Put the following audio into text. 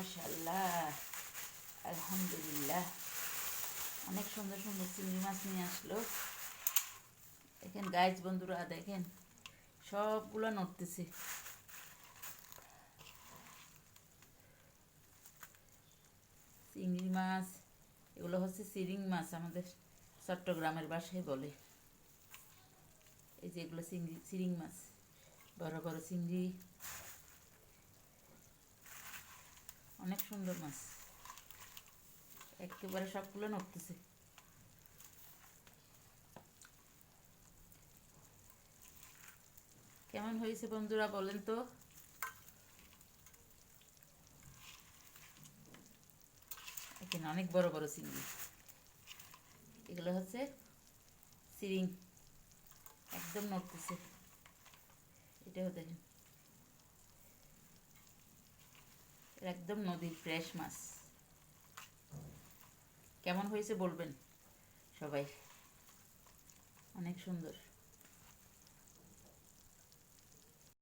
মাশাআল্লাহ, আলহামদুলিল্লাহ। অনেক সুন্দর সুন্দর চিংড়ি মাছ নিয়ে আসলো। দেখেন গাইজ বন্ধুরা, দেখেন সবগুলো নড়তেছে। চিংড়ি মাছ, এগুলো হচ্ছে চিরিং মাছ, আমাদের চট্টগ্রামের ভাষায় বলে। এই যে এগুলো চিরিং মাছ, বড় বড় চিংড়ি, অনেক সুন্দর মাছ। একেবারে সবগুলো নড়তেছে। কেমন হয়েছে বন্ধুরা বলেন তো? এখানে অনেক বড় বড় চিংড়ি, এগুলো হচ্ছে চিরিং, একদম নড়তেছে। এটাও দেখেন, একদম নদীর ফ্রেশ মাছ। কেমন হয়েছে বলবেন সবাই, অনেক সুন্দর।